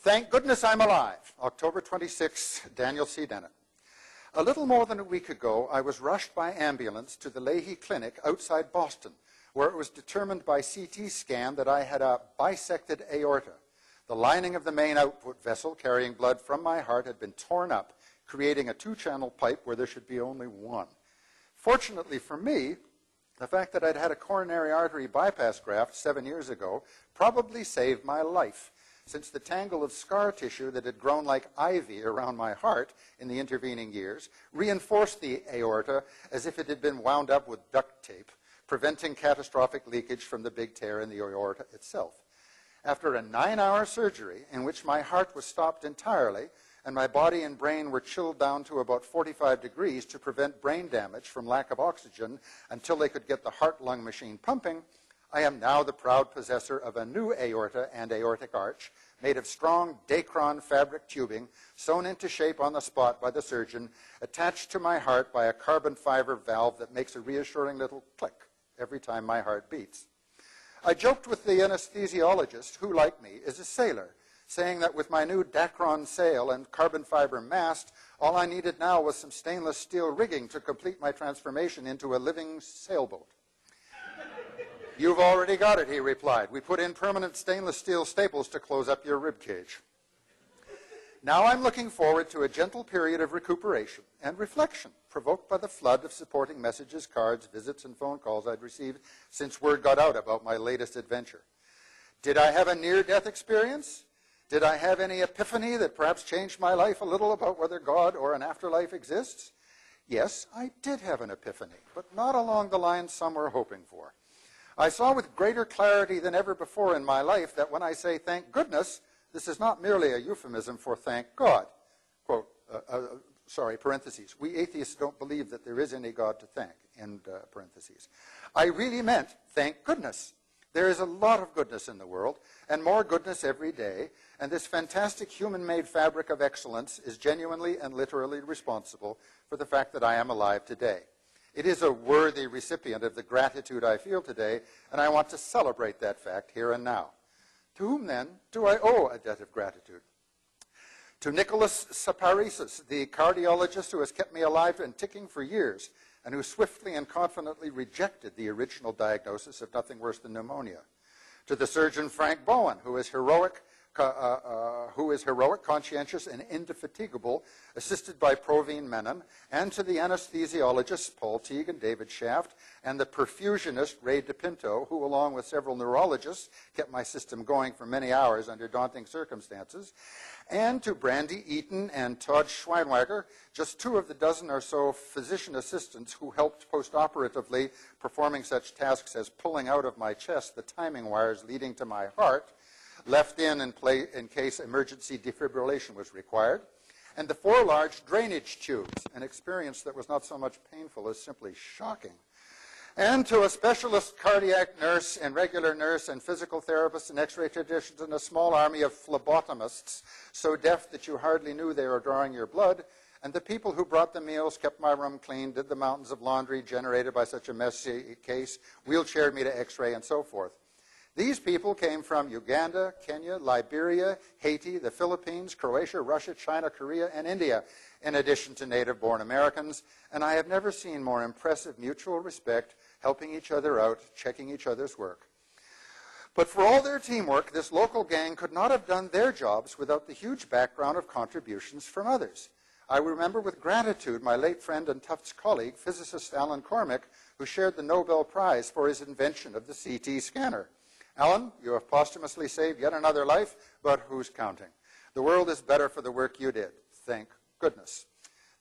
Thank goodness I'm alive. October 26, Daniel C. Dennett. A little more than a week ago, I was rushed by ambulance to the Leahy Clinic outside Boston, where it was determined by CT scan that I had a bisected aorta. The lining of the main output vessel carrying blood from my heart had been torn up, creating a two-channel pipe where there should be only one. Fortunately for me, the fact that I'd had a coronary artery bypass graft 7 years ago probably saved my life, since the tangle of scar tissue that had grown like ivy around my heart in the intervening years reinforced the aorta as if it had been wound up with duct tape, preventing catastrophic leakage from the big tear in the aorta itself. After a 9-hour surgery in which my heart was stopped entirely and my body and brain were chilled down to about 45 degrees to prevent brain damage from lack of oxygen until they could get the heart-lung machine pumping, I am now the proud possessor of a new aorta and aortic arch made of strong Dacron fabric tubing sewn into shape on the spot by the surgeon, attached to my heart by a carbon fiber valve that makes a reassuring little click every time my heart beats. I joked with the anesthesiologist, who, like me, is a sailor, saying that with my new Dacron sail and carbon fiber mast, all I needed now was some stainless steel rigging to complete my transformation into a living sailboat. You've already got it, he replied. We put in permanent stainless steel staples to close up your rib cage. Now I'm looking forward to a gentle period of recuperation and reflection, provoked by the flood of supporting messages, cards, visits, and phone calls I'd received since word got out about my latest adventure. Did I have a near-death experience? Did I have any epiphany that perhaps changed my life a little about whether God or an afterlife exists? Yes, I did have an epiphany, but not along the lines some were hoping for. I saw with greater clarity than ever before in my life that when I say thank goodness, this is not merely a euphemism for thank God. Quote, parentheses. We atheists don't believe that there is any God to thank, end parentheses. I really meant thank goodness. There is a lot of goodness in the world, and more goodness every day, and this fantastic human-made fabric of excellence is genuinely and literally responsible for the fact that I am alive today. It is a worthy recipient of the gratitude I feel today, and I want to celebrate that fact here and now. To whom, then, do I owe a debt of gratitude? To Nicholas Saparisis, the cardiologist who has kept me alive and ticking for years, and who swiftly and confidently rejected the original diagnosis of nothing worse than pneumonia. To the surgeon Frank Bowen, who is heroic, conscientious, and indefatigable, assisted by Proveen Menon, and to the anesthesiologists Paul Teague and David Shaft, and the perfusionist Ray DePinto, who, along with several neurologists, kept my system going for many hours under daunting circumstances, and to Brandy Eaton and Todd Schweinwager, just 2 of the dozen or so physician assistants who helped post-operatively, performing such tasks as pulling out of my chest the timing wires leading to my heart, left in case emergency defibrillation was required, and the 4 large drainage tubes, an experience that was not so much painful as simply shocking. And to a specialist cardiac nurse and regular nurse and physical therapist and x-ray technicians and a small army of phlebotomists, so deaf that you hardly knew they were drawing your blood, and the people who brought the meals, kept my room clean, did the mountains of laundry generated by such a messy case, wheelchaired me to x-ray, and so forth. These people came from Uganda, Kenya, Liberia, Haiti, the Philippines, Croatia, Russia, China, Korea, and India, in addition to native-born Americans, and I have never seen more impressive mutual respect, helping each other out, checking each other's work. But for all their teamwork, this local gang could not have done their jobs without the huge background of contributions from others. I remember with gratitude my late friend and Tufts colleague, physicist Alan Cormick, who shared the Nobel Prize for his invention of the CT scanner. Alan, you have posthumously saved yet another life, but who's counting? The world is better for the work you did. Thank goodness.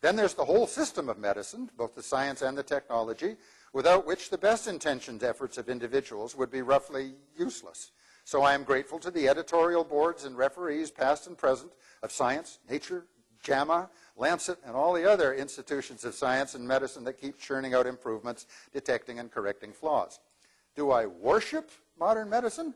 Then there's the whole system of medicine, both the science and the technology, without which the best intentioned efforts of individuals would be roughly useless. So I am grateful to the editorial boards and referees, past and present, of Science, Nature, JAMA, Lancet, and all the other institutions of science and medicine that keep churning out improvements, detecting and correcting flaws. Do I worship modern medicine?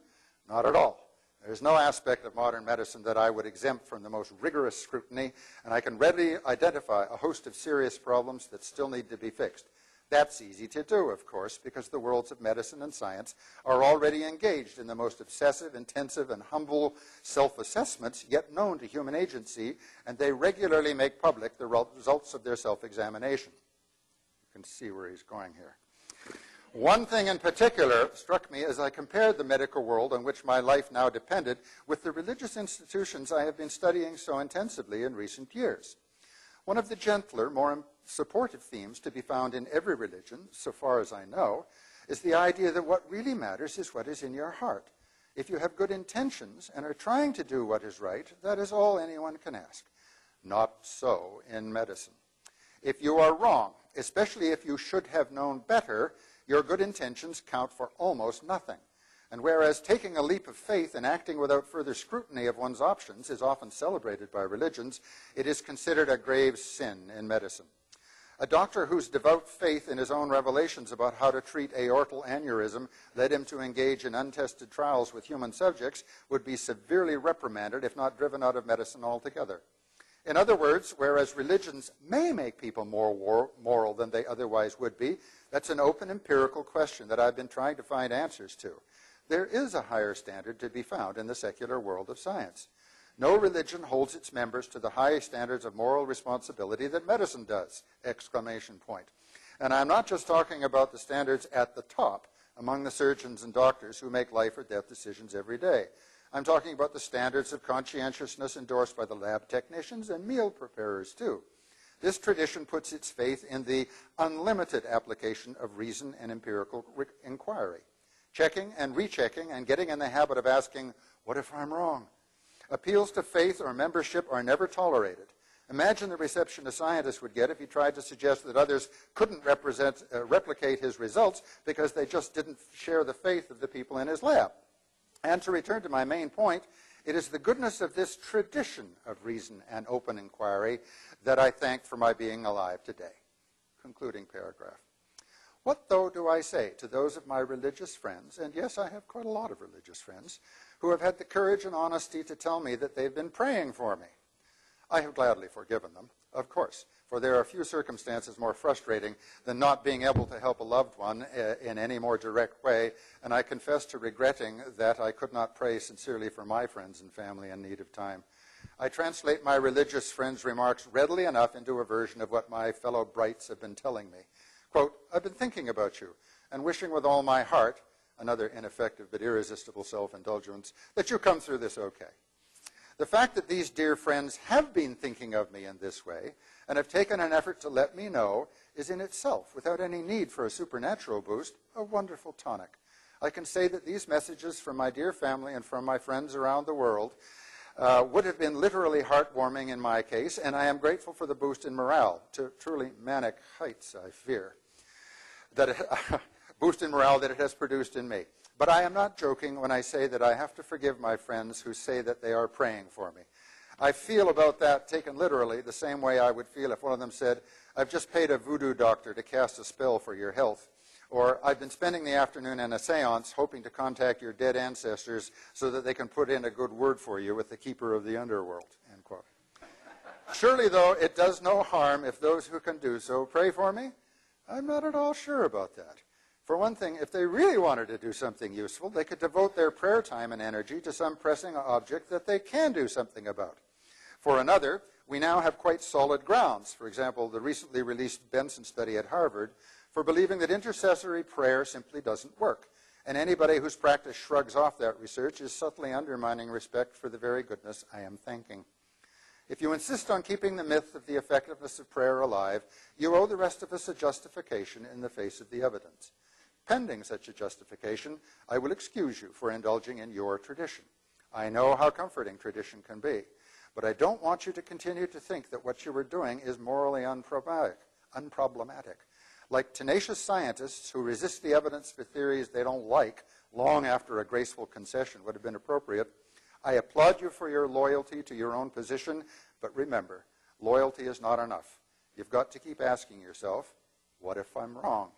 Not at all. There's no aspect of modern medicine that I would exempt from the most rigorous scrutiny, and I can readily identify a host of serious problems that still need to be fixed. That's easy to do, of course, because the worlds of medicine and science are already engaged in the most obsessive, intensive, and humble self-assessments yet known to human agency, and they regularly make public the results of their self-examination. You can see where he's going here. One thing in particular struck me as I compared the medical world on which my life now depended with the religious institutions I have been studying so intensively in recent years. One of the gentler, more supportive themes to be found in every religion, so far as I know, is the idea that what really matters is what is in your heart. If you have good intentions and are trying to do what is right, that is all anyone can ask. Not so in medicine. If you are wrong, especially if you should have known better, your good intentions count for almost nothing. And whereas taking a leap of faith and acting without further scrutiny of one's options is often celebrated by religions, it is considered a grave sin in medicine. A doctor whose devout faith in his own revelations about how to treat aortal aneurysm led him to engage in untested trials with human subjects would be severely reprimanded, if not driven out of medicine altogether. In other words, whereas religions may make people more moral than they otherwise would be, that's an open empirical question that I've been trying to find answers to. There is a higher standard to be found in the secular world of science. No religion holds its members to the high standards of moral responsibility that medicine does! Exclamation point. And I'm not just talking about the standards at the top among the surgeons and doctors who make life or death decisions every day. I'm talking about the standards of conscientiousness endorsed by the lab technicians and meal preparers too. This tradition puts its faith in the unlimited application of reason and empirical inquiry. Checking and rechecking and getting in the habit of asking, what if I'm wrong? Appeals to faith or membership are never tolerated. Imagine the reception a scientist would get if he tried to suggest that others couldn't replicate his results because they just didn't share the faith of the people in his lab. And to return to my main point, it is the goodness of this tradition of reason and open inquiry that I thank for my being alive today. Concluding paragraph. What, though, do I say to those of my religious friends, and yes, I have quite a lot of religious friends, who have had the courage and honesty to tell me that they've been praying for me? I have gladly forgiven them, of course, for there are few circumstances more frustrating than not being able to help a loved one in any more direct way, and I confess to regretting that I could not pray sincerely for my friends and family in need of time. I translate my religious friends' remarks readily enough into a version of what my fellow Brights have been telling me. Quote, I've been thinking about you and wishing with all my heart, another ineffective but irresistible self-indulgence, that you come through this okay. The fact that these dear friends have been thinking of me in this way and have taken an effort to let me know is in itself, without any need for a supernatural boost, a wonderful tonic. I can say that these messages from my dear family and from my friends around the world would have been literally heartwarming in my case, and I am grateful for the boost in morale to truly manic heights, I fear, boost in morale that it has produced in me. But I am not joking when I say that I have to forgive my friends who say that they are praying for me. I feel about that, taken literally, the same way I would feel if one of them said, I've just paid a voodoo doctor to cast a spell for your health. Or, I've been spending the afternoon in a seance hoping to contact your dead ancestors so that they can put in a good word for you with the keeper of the underworld, end quote. Surely, though, it does no harm if those who can do so pray for me. I'm not at all sure about that. For one thing, if they really wanted to do something useful, they could devote their prayer time and energy to some pressing object that they can do something about. For another, we now have quite solid grounds, for example, the recently released Benson study at Harvard, for believing that intercessory prayer simply doesn't work. And anybody whose practice shrugs off that research is subtly undermining respect for the very goodness I am thanking. If you insist on keeping the myth of the effectiveness of prayer alive, you owe the rest of us a justification in the face of the evidence. Pending such a justification, I will excuse you for indulging in your tradition. I know how comforting tradition can be, but I don't want you to continue to think that what you are doing is morally unproblematic. Like tenacious scientists who resist the evidence for theories they don't like long after a graceful concession would have been appropriate, I applaud you for your loyalty to your own position, but remember, loyalty is not enough. You've got to keep asking yourself, what if I'm wrong?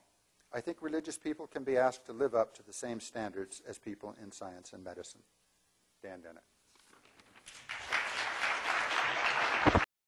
I think religious people can be asked to live up to the same standards as people in science and medicine. Dan Dennett.